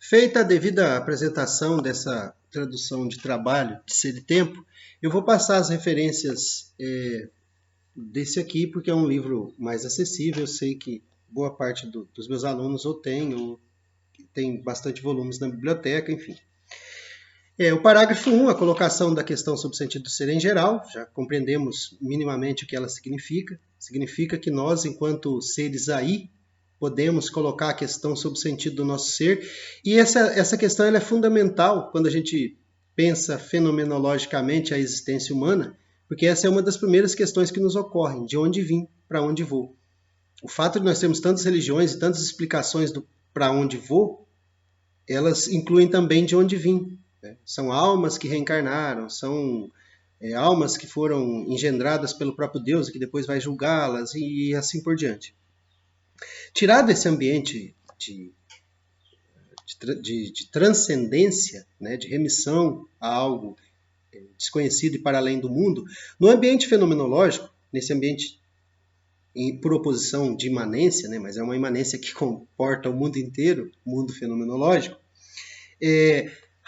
Feita a devida apresentação dessa tradução de trabalho de Ser e Tempo, eu vou passar as referências desse aqui, porque é um livro mais acessível. Eu sei que boa parte dos meus alunos ou tem bastante volumes na biblioteca, enfim. O parágrafo 1, a colocação da questão sobre o sentido do ser em geral, já compreendemos minimamente o que ela significa. Significa que nós, enquanto seres aí, podemos colocar a questão sobre o sentido do nosso ser. E essa questão ela é fundamental quando a gente pensa fenomenologicamente a existência humana, porque essa é uma das primeiras questões que nos ocorrem: de onde vim, para onde vou. O fato de nós termos tantas religiões e tantas explicações do para onde vou, elas incluem também de onde vim. São almas que reencarnaram, são almas que foram engendradas pelo próprio Deus e que depois vai julgá-las e assim por diante. Tirado esse ambiente de transcendência, né, de remissão a algo desconhecido e para além do mundo, no ambiente fenomenológico, nesse ambiente por oposição de imanência, né, mas é uma imanência que comporta o mundo inteiro, o mundo fenomenológico,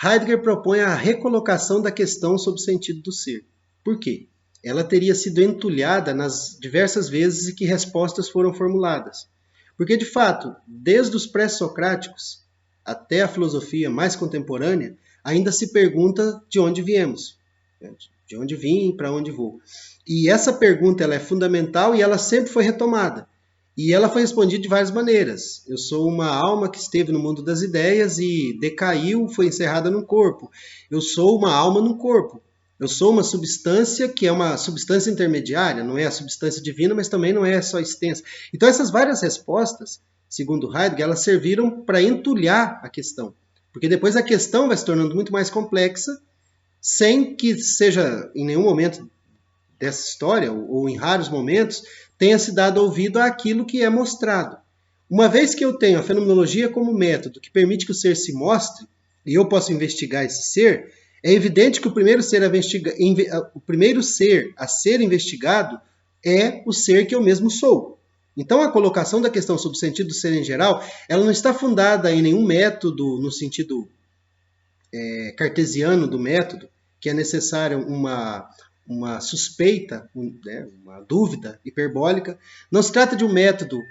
Heidegger propõe a recolocação da questão sobre o sentido do ser. Por quê? Ela teria sido entulhada nas diversas vezes em que respostas foram formuladas. Porque, de fato, desde os pré-socráticos até a filosofia mais contemporânea, ainda se pergunta de onde viemos. De onde vim, para onde vou. E essa pergunta ela é fundamental e ela sempre foi retomada. E ela foi respondida de várias maneiras. Eu sou uma alma que esteve no mundo das ideias e decaiu, foi encerrada num corpo. Eu sou uma alma num corpo. Eu sou uma substância que é uma substância intermediária, não é a substância divina, mas também não é só extensa. Então essas várias respostas, segundo Heidegger, elas serviram para entulhar a questão. Porque depois a questão vai se tornando muito mais complexa, sem que seja em nenhum momento dessa história, ou em raros momentos, tenha se dado ouvido àquilo que é mostrado. Uma vez que eu tenho a fenomenologia como método que permite que o ser se mostre, e eu posso investigar esse ser, é evidente que o primeiro ser a ser investigado é o ser que eu mesmo sou. Então a colocação da questão sobre o sentido do ser em geral, ela não está fundada em nenhum método no sentido cartesiano do método, que é necessária uma suspeita, uma dúvida hiperbólica. Não se trata de um método,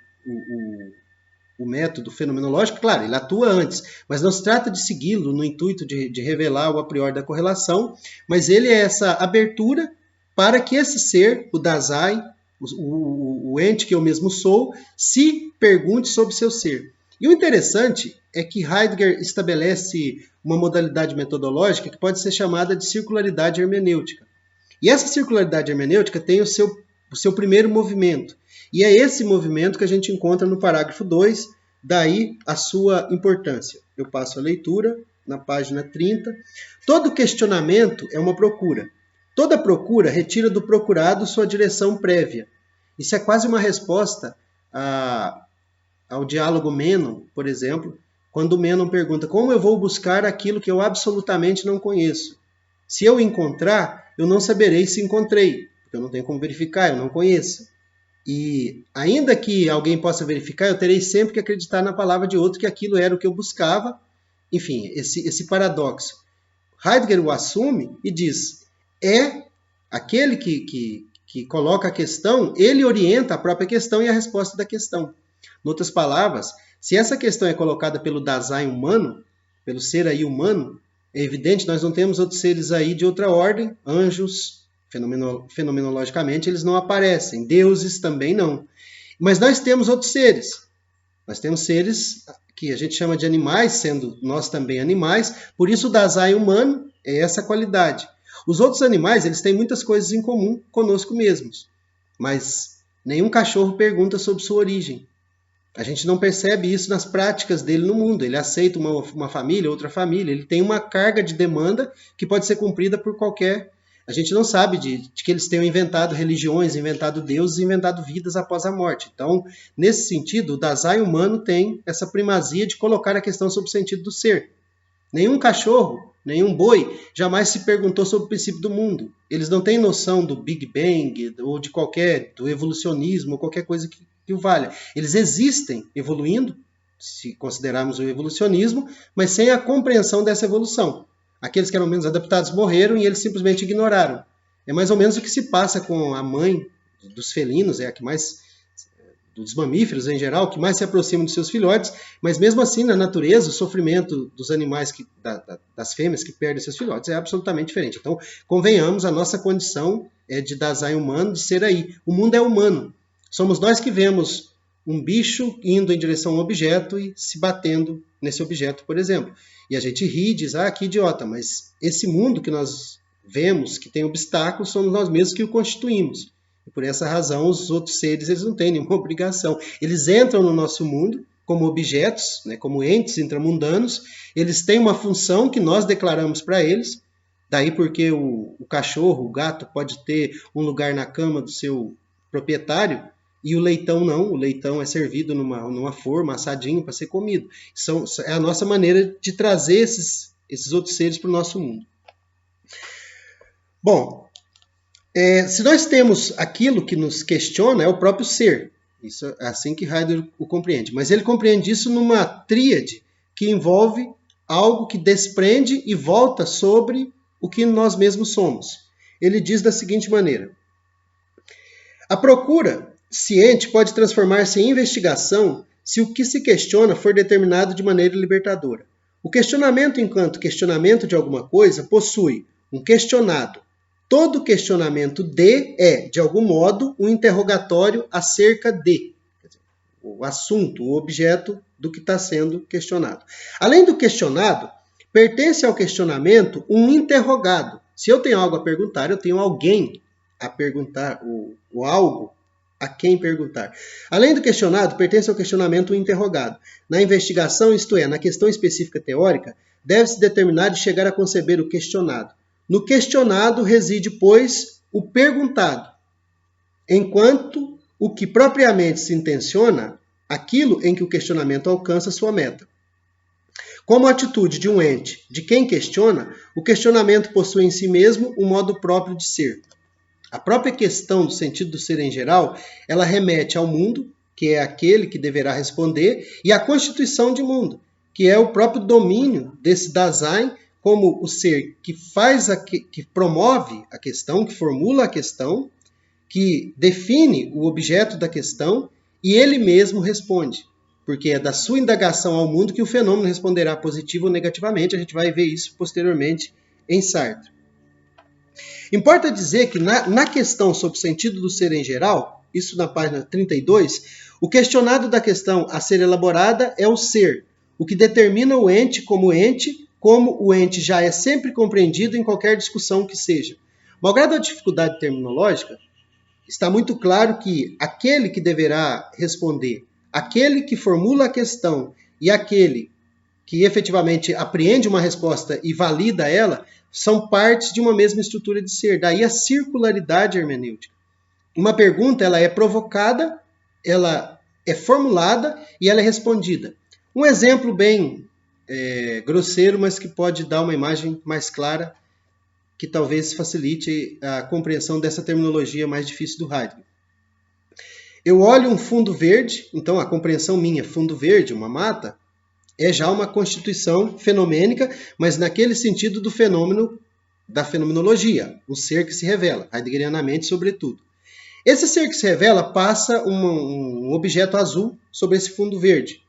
o método fenomenológico, claro, ele atua antes, mas não se trata de segui-lo no intuito de revelar o a priori da correlação, mas ele é essa abertura para que esse ser, o Dasein, o ente que eu mesmo sou, se pergunte sobre seu ser. E o interessante é que Heidegger estabelece uma modalidade metodológica que pode ser chamada de circularidade hermenêutica. E essa circularidade hermenêutica tem o seu primeiro movimento. E é esse movimento que a gente encontra no parágrafo 2, daí a sua importância. Eu passo a leitura na página 30. Todo questionamento é uma procura. Toda procura retira do procurado sua direção prévia. Isso é quase uma resposta ao diálogo Menon, por exemplo, quando o Menon pergunta: como eu vou buscar aquilo que eu absolutamente não conheço? Se eu encontrar, eu não saberei se encontrei, porque eu não tenho como verificar, eu não conheço. E ainda que alguém possa verificar, eu terei sempre que acreditar na palavra de outro que aquilo era o que eu buscava. Enfim, esse paradoxo. Heidegger o assume e diz: aquele que coloca a questão, ele orienta a própria questão e a resposta da questão. Em outras palavras, se essa questão é colocada pelo Dasein humano, pelo ser aí humano, é evidente, nós não temos outros seres aí de outra ordem, anjos, fenomenologicamente, eles não aparecem, deuses também não. Mas nós temos outros seres. Nós temos seres que a gente chama de animais, sendo nós também animais, por isso o Dasein humano é essa qualidade. Os outros animais, eles têm muitas coisas em comum conosco mesmos, mas nenhum cachorro pergunta sobre sua origem. A gente não percebe isso nas práticas dele no mundo. Ele aceita uma família, outra família. Ele tem uma carga de demanda que pode ser cumprida por qualquer... A gente não sabe de que eles tenham inventado religiões, inventado deuses, inventado vidas após a morte. Então, nesse sentido, o Dasein humano tem essa primazia de colocar a questão sobre o sentido do ser. Nenhum cachorro, nenhum boi jamais se perguntou sobre o princípio do mundo. Eles não têm noção do Big Bang ou do evolucionismo, ou qualquer coisa que o valha. Eles existem evoluindo, se considerarmos o evolucionismo, mas sem a compreensão dessa evolução. Aqueles que eram menos adaptados morreram e eles simplesmente ignoraram. É mais ou menos o que se passa com a mãe dos felinos, é a que mais, dos mamíferos em geral, que mais se aproxima dos seus filhotes, mas mesmo assim, na natureza, o sofrimento dos animais, das fêmeas que perdem seus filhotes é absolutamente diferente. Então, convenhamos, a nossa condição é de Dasein humano, de ser aí. O mundo é humano. Somos nós que vemos um bicho indo em direção a um objeto e se batendo nesse objeto, por exemplo. E a gente ri e diz, que idiota, mas esse mundo que nós vemos, que tem obstáculos, somos nós mesmos que o constituímos. E por essa razão, os outros seres eles não têm nenhuma obrigação. Eles entram no nosso mundo como objetos, né, como entes intramundanos, eles têm uma função que nós declaramos para eles, daí porque o cachorro, o gato, pode ter um lugar na cama do seu proprietário, e o leitão não, o leitão é servido numa forma, assadinho, para ser comido. É a nossa maneira de trazer esses outros seres para o nosso mundo. Bom, se nós temos aquilo que nos questiona, é o próprio ser. Isso é assim que Heidegger o compreende. Mas ele compreende isso numa tríade que envolve algo que desprende e volta sobre o que nós mesmos somos. Ele diz da seguinte maneira: a procura ciente pode transformar-se em investigação se o que se questiona for determinado de maneira libertadora. O questionamento, enquanto questionamento de alguma coisa, possui um questionado. Todo questionamento de algum modo, um interrogatório acerca de. O assunto, o objeto do que está sendo questionado. Além do questionado, pertence ao questionamento um interrogado. Se eu tenho algo a perguntar, eu tenho alguém a perguntar, o algo a quem perguntar. Além do questionado, pertence ao questionamento o interrogado. Na investigação, isto é, na questão específica teórica, deve-se determinar e chegar a conceber o questionado. No questionado reside, pois, o perguntado, enquanto o que propriamente se intenciona, aquilo em que o questionamento alcança sua meta. Como atitude de um ente, de quem questiona, o questionamento possui em si mesmo um modo próprio de ser. A própria questão do sentido do ser em geral, ela remete ao mundo, que é aquele que deverá responder, e à constituição de mundo, que é o próprio domínio desse Dasein, como o ser que que promove a questão, que formula a questão, que define o objeto da questão, e ele mesmo responde. Porque é da sua indagação ao mundo que o fenômeno responderá positivo ou negativamente. A gente vai ver isso posteriormente em Sartre. Importa dizer que na questão sobre o sentido do ser em geral, isso na página 32, o questionado da questão a ser elaborada é o ser, o que determina o ente, como o ente já é sempre compreendido em qualquer discussão que seja. Malgrado a dificuldade terminológica, está muito claro que aquele que deverá responder, aquele que formula a questão e aquele que efetivamente apreende uma resposta e valida ela, são partes de uma mesma estrutura de ser. Daí a circularidade hermenêutica. Uma pergunta ela é provocada, ela é formulada e ela é respondida. Um exemplo bem grosseiro, mas que pode dar uma imagem mais clara, que talvez facilite a compreensão dessa terminologia mais difícil do Heidegger. Eu olho um fundo verde, então a compreensão minha, fundo verde, uma mata, é já uma constituição fenomênica, mas naquele sentido do fenômeno, da fenomenologia, o ser que se revela, heideggerianamente sobretudo. Esse ser que se revela passa um objeto azul sobre esse fundo verde.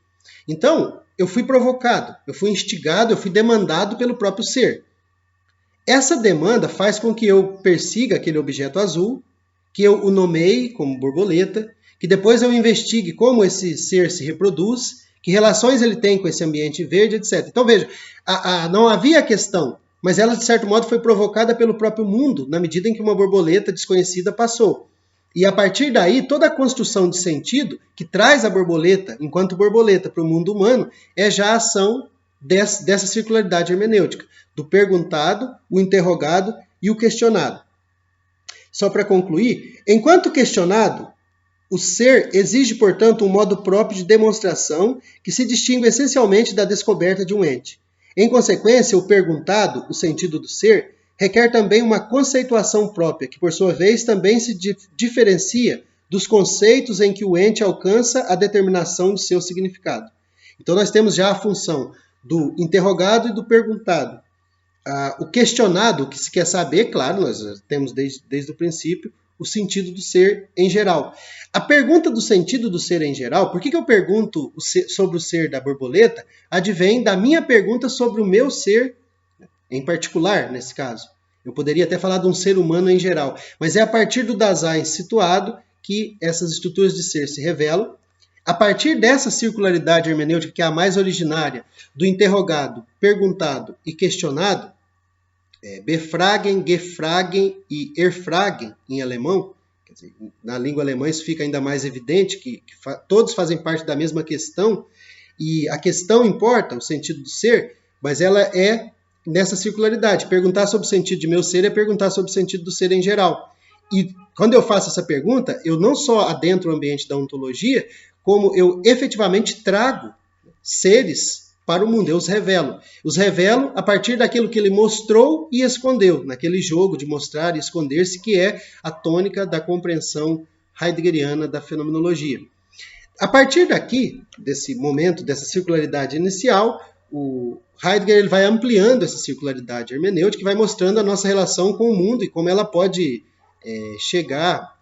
Então, eu fui provocado, eu fui instigado, eu fui demandado pelo próprio ser. Essa demanda faz com que eu persiga aquele objeto azul, que eu o nomeie como borboleta, que depois eu investigue como esse ser se reproduz, que relações ele tem com esse ambiente verde, etc. Então veja, não havia questão, mas ela de certo modo foi provocada pelo próprio mundo, na medida em que uma borboleta desconhecida passou. E a partir daí, toda a construção de sentido que traz a borboleta, enquanto borboleta, para o mundo humano, é já a ação dessa circularidade hermenêutica, do perguntado, o interrogado e o questionado. Só para concluir, enquanto questionado, o ser exige, portanto, um modo próprio de demonstração que se distingue essencialmente da descoberta de um ente. Em consequência, o perguntado, o sentido do ser, requer também uma conceituação própria, que por sua vez também se diferencia dos conceitos em que o ente alcança a determinação de seu significado. Então nós temos já a função do interrogado e do perguntado. O questionado, o que se quer saber, claro, nós temos desde o princípio o sentido do ser em geral. A pergunta do sentido do ser em geral, por que eu pergunto sobre o ser da borboleta, advém da minha pergunta sobre o meu ser em particular, nesse caso. Eu poderia até falar de um ser humano em geral, mas é a partir do Dasein situado que essas estruturas de ser se revelam. A partir dessa circularidade hermenêutica, que é a mais originária, do interrogado, perguntado e questionado, befragen, gefragen e erfragen em alemão, quer dizer, na língua alemã isso fica ainda mais evidente, que todos fazem parte da mesma questão, e a questão importa, o sentido do ser, mas ela é nessa circularidade. Perguntar sobre o sentido de meu ser é perguntar sobre o sentido do ser em geral. E quando eu faço essa pergunta, eu não só adentro o ambiente da ontologia, como eu efetivamente trago seres para o mundo, eu os revelo. Os revelo a partir daquilo que ele mostrou e escondeu, naquele jogo de mostrar e esconder-se, que é a tônica da compreensão heideggeriana da fenomenologia. A partir daqui, desse momento, dessa circularidade inicial, o Heidegger ele vai ampliando essa circularidade hermenêutica e vai mostrando a nossa relação com o mundo e como ela pode chegar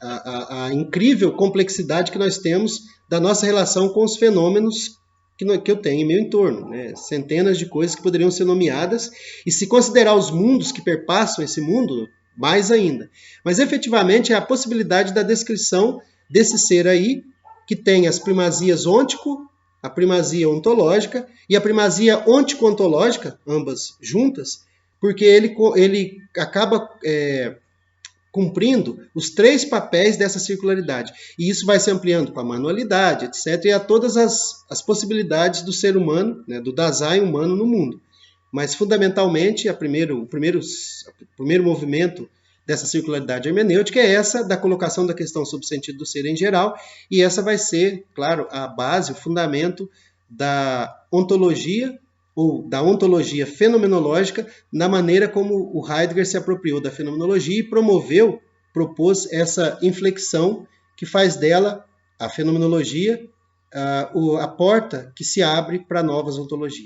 à incrível complexidade que nós temos da nossa relação com os fenômenos que eu tenho em meu entorno. Né? Centenas de coisas que poderiam ser nomeadas, e se considerar os mundos que perpassam esse mundo, mais ainda. Mas efetivamente é a possibilidade da descrição desse ser aí, que tem as primazias ôntico, a primazia ontológica e a primazia ontico-ontológica, ambas juntas, porque ele acaba cumprindo os 3 papéis dessa circularidade. E isso vai se ampliando com a manualidade, etc., e a todas as possibilidades do ser humano, né, do Dasein humano no mundo. Mas, fundamentalmente, o primeiro movimento dessa circularidade hermenêutica é essa da colocação da questão sobre o sentido do ser em geral, e essa vai ser, claro, a base, o fundamento da ontologia, ou da ontologia fenomenológica, na maneira como o Heidegger se apropriou da fenomenologia e propôs essa inflexão que faz dela, a fenomenologia, a porta que se abre para novas ontologias.